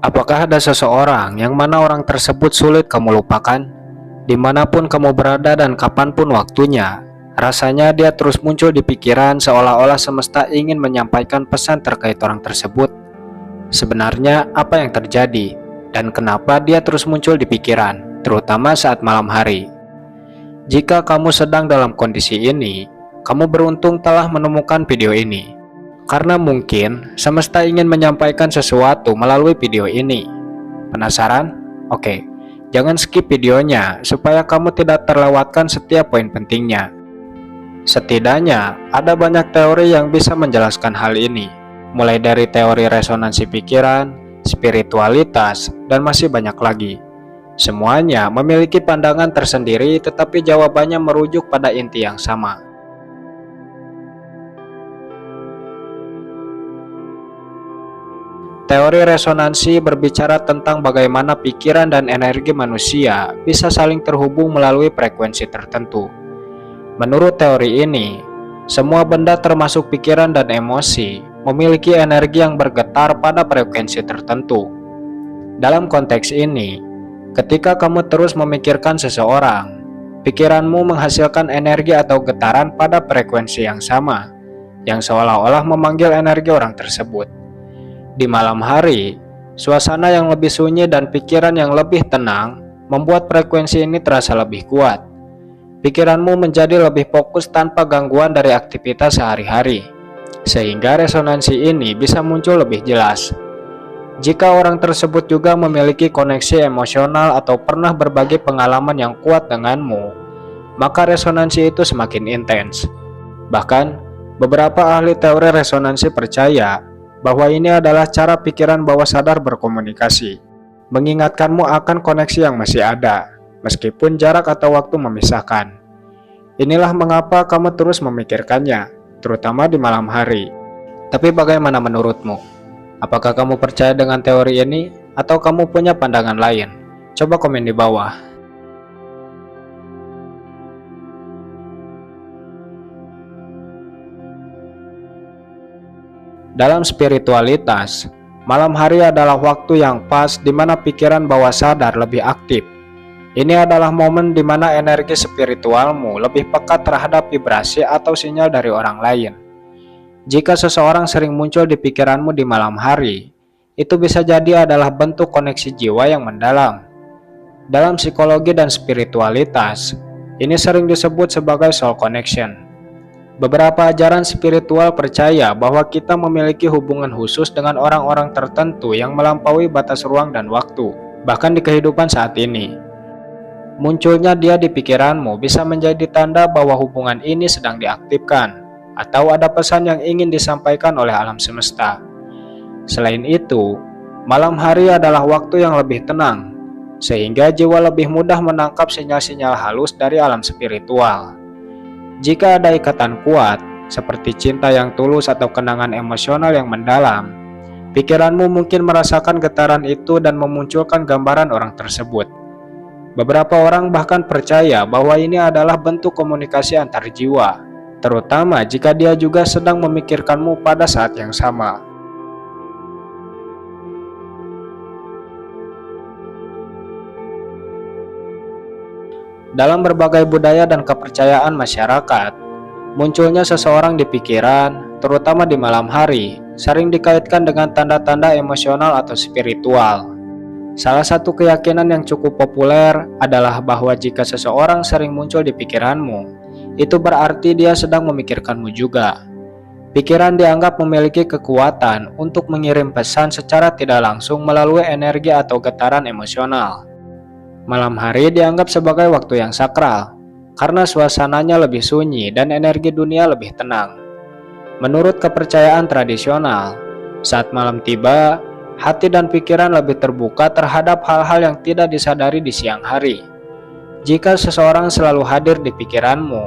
Apakah ada seseorang yang mana orang tersebut sulit kamu lupakan? Dimanapun kamu berada dan kapanpun waktunya, rasanya dia terus muncul di pikiran seolah-olah semesta ingin menyampaikan pesan terkait orang tersebut. Sebenarnya apa yang terjadi dan kenapa dia terus muncul di pikiran, terutama saat malam hari? Jika kamu sedang dalam kondisi ini, kamu beruntung telah menemukan video ini. Karena mungkin semesta ingin menyampaikan sesuatu melalui video ini. Penasaran? Oke, jangan skip videonya supaya kamu tidak terlewatkan setiap poin pentingnya. Setidaknya ada banyak teori yang bisa menjelaskan hal ini, mulai dari teori resonansi pikiran, spiritualitas, dan masih banyak lagi. Semuanya memiliki pandangan tersendiri, tetapi jawabannya merujuk pada inti yang sama. Teori resonansi berbicara tentang bagaimana pikiran dan energi manusia bisa saling terhubung melalui frekuensi tertentu. Menurut teori ini, semua benda termasuk pikiran dan emosi memiliki energi yang bergetar pada frekuensi tertentu. Dalam konteks ini, ketika kamu terus memikirkan seseorang, pikiranmu menghasilkan energi atau getaran pada frekuensi yang sama, yang seolah-olah memanggil energi orang tersebut. Di malam hari, suasana yang lebih sunyi dan pikiran yang lebih tenang membuat frekuensi ini terasa lebih kuat. Pikiranmu menjadi lebih fokus tanpa gangguan dari aktivitas sehari-hari, sehingga resonansi ini bisa muncul lebih jelas. Jika orang tersebut juga memiliki koneksi emosional atau pernah berbagi pengalaman yang kuat denganmu, maka resonansi itu semakin intens. Bahkan, beberapa ahli teori resonansi percaya bahwa ini adalah cara pikiran bawah sadar berkomunikasi, mengingatkanmu akan koneksi yang masih ada, meskipun jarak atau waktu memisahkan. Inilah mengapa kamu terus memikirkannya, terutama di malam hari. Tapi bagaimana menurutmu? Apakah kamu percaya dengan teori ini, atau kamu punya pandangan lain? Coba komen di bawah. Dalam spiritualitas, malam hari adalah waktu yang pas di mana pikiran bawah sadar lebih aktif. Ini adalah momen di mana energi spiritualmu lebih peka terhadap vibrasi atau sinyal dari orang lain. Jika seseorang sering muncul di pikiranmu di malam hari, itu bisa jadi adalah bentuk koneksi jiwa yang mendalam. Dalam psikologi dan spiritualitas, ini sering disebut sebagai soul connection. Beberapa ajaran spiritual percaya bahwa kita memiliki hubungan khusus dengan orang-orang tertentu yang melampaui batas ruang dan waktu, bahkan di kehidupan saat ini. Munculnya dia di pikiranmu bisa menjadi tanda bahwa hubungan ini sedang diaktifkan, atau ada pesan yang ingin disampaikan oleh alam semesta. Selain itu, malam hari adalah waktu yang lebih tenang, sehingga jiwa lebih mudah menangkap sinyal-sinyal halus dari alam spiritual. Jika ada ikatan kuat, seperti cinta yang tulus atau kenangan emosional yang mendalam, pikiranmu mungkin merasakan getaran itu dan memunculkan gambaran orang tersebut. Beberapa orang bahkan percaya bahwa ini adalah bentuk komunikasi antar jiwa, terutama jika dia juga sedang memikirkanmu pada saat yang sama. Dalam berbagai budaya dan kepercayaan masyarakat, munculnya seseorang di pikiran, terutama di malam hari, sering dikaitkan dengan tanda-tanda emosional atau spiritual. Salah satu keyakinan yang cukup populer adalah bahwa jika seseorang sering muncul di pikiranmu, itu berarti dia sedang memikirkanmu juga. Pikiran dianggap memiliki kekuatan untuk mengirim pesan secara tidak langsung melalui energi atau getaran emosional. Malam hari dianggap sebagai waktu yang sakral, karena suasananya lebih sunyi dan energi dunia lebih tenang. Menurut kepercayaan tradisional, saat malam tiba, hati dan pikiran lebih terbuka terhadap hal-hal yang tidak disadari di siang hari. Jika seseorang selalu hadir di pikiranmu,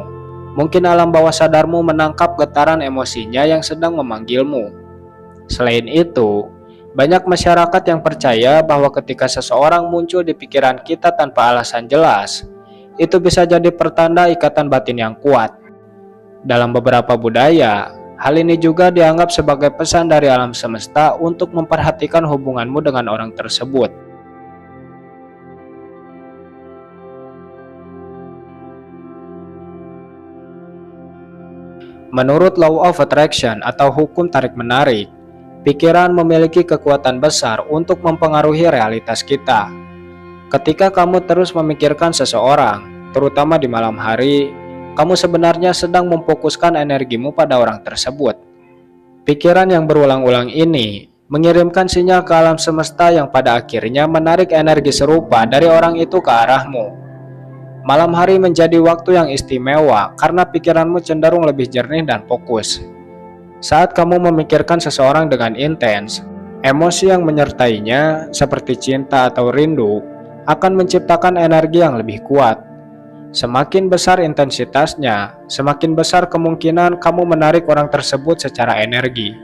mungkin alam bawah sadarmu menangkap getaran emosinya yang sedang memanggilmu. Selain itu, banyak masyarakat yang percaya bahwa ketika seseorang muncul di pikiran kita tanpa alasan jelas, itu bisa jadi pertanda ikatan batin yang kuat. Dalam beberapa budaya, Hal ini juga dianggap sebagai pesan dari alam semesta untuk memperhatikan hubunganmu dengan orang tersebut. Menurut Law of Attraction atau hukum tarik-menarik, pikiran memiliki kekuatan besar untuk mempengaruhi realitas kita. Ketika kamu terus memikirkan seseorang, terutama di malam hari, kamu sebenarnya sedang memfokuskan energimu pada orang tersebut. Pikiran yang berulang-ulang ini mengirimkan sinyal ke alam semesta yang pada akhirnya menarik energi serupa dari orang itu ke arahmu. Malam hari menjadi waktu yang istimewa karena pikiranmu cenderung lebih jernih dan fokus. Saat kamu memikirkan seseorang dengan intens, emosi yang menyertainya seperti cinta atau rindu akan menciptakan energi yang lebih kuat. Semakin besar intensitasnya, semakin besar kemungkinan kamu menarik orang tersebut secara energi.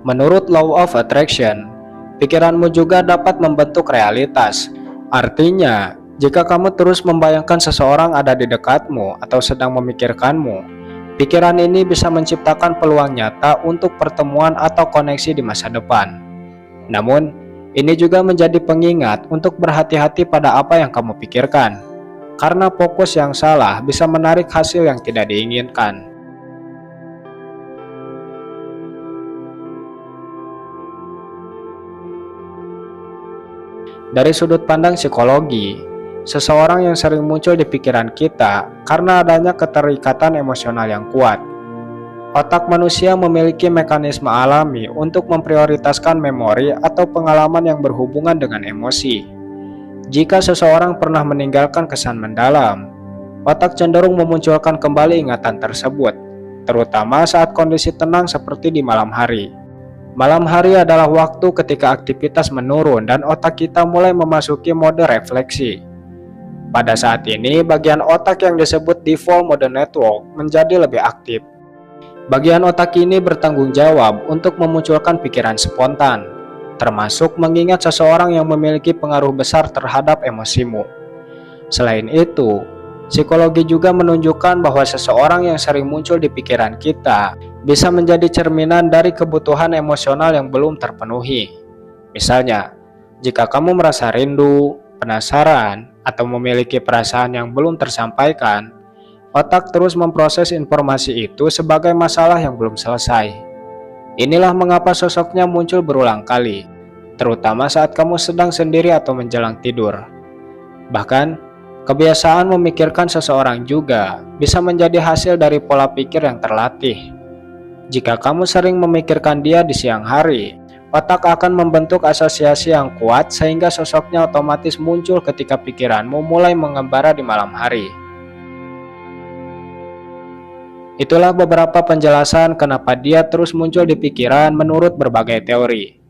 Menurut Law of Attraction, pikiranmu juga dapat membentuk realitas. Artinya, jika kamu terus membayangkan seseorang ada di dekatmu atau sedang memikirkanmu, pikiran ini bisa menciptakan peluang nyata untuk pertemuan atau koneksi di masa depan. Namun, ini juga menjadi pengingat untuk berhati-hati pada apa yang kamu pikirkan, karena fokus yang salah bisa menarik hasil yang tidak diinginkan. Dari sudut pandang psikologi, seseorang yang sering muncul di pikiran kita karena adanya keterikatan emosional yang kuat. Otak manusia memiliki mekanisme alami untuk memprioritaskan memori atau pengalaman yang berhubungan dengan emosi. Jika seseorang pernah meninggalkan kesan mendalam, otak cenderung memunculkan kembali ingatan tersebut, terutama saat kondisi tenang seperti di malam hari. Malam hari adalah waktu ketika aktivitas menurun dan otak kita mulai memasuki mode refleksi. Pada saat ini, bagian otak yang disebut default mode network menjadi lebih aktif. Bagian otak ini bertanggung jawab untuk memunculkan pikiran spontan, termasuk mengingat seseorang yang memiliki pengaruh besar terhadap emosimu. Selain itu, psikologi juga menunjukkan bahwa seseorang yang sering muncul di pikiran kita bisa menjadi cerminan dari kebutuhan emosional yang belum terpenuhi. Misalnya, jika kamu merasa rindu, penasaran, atau memiliki perasaan yang belum tersampaikan, otak terus memproses informasi itu sebagai masalah yang belum selesai. Inilah mengapa sosoknya muncul berulang kali, terutama saat kamu sedang sendiri atau menjelang tidur. Bahkan, kebiasaan memikirkan seseorang juga bisa menjadi hasil dari pola pikir yang terlatih. Jika kamu sering memikirkan dia di siang hari, otak akan membentuk asosiasi yang kuat sehingga sosoknya otomatis muncul ketika pikiranmu mulai mengembara di malam hari. Itulah beberapa penjelasan kenapa dia terus muncul di pikiran menurut berbagai teori.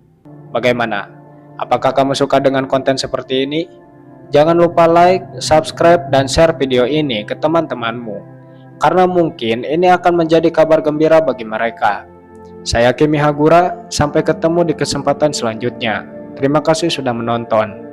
Bagaimana? Apakah kamu suka dengan konten seperti ini? Jangan lupa like, subscribe, dan share video ini ke teman-temanmu, karena mungkin ini akan menjadi kabar gembira bagi mereka. Saya Kimi Hagura, sampai ketemu di kesempatan selanjutnya. Terima kasih sudah menonton.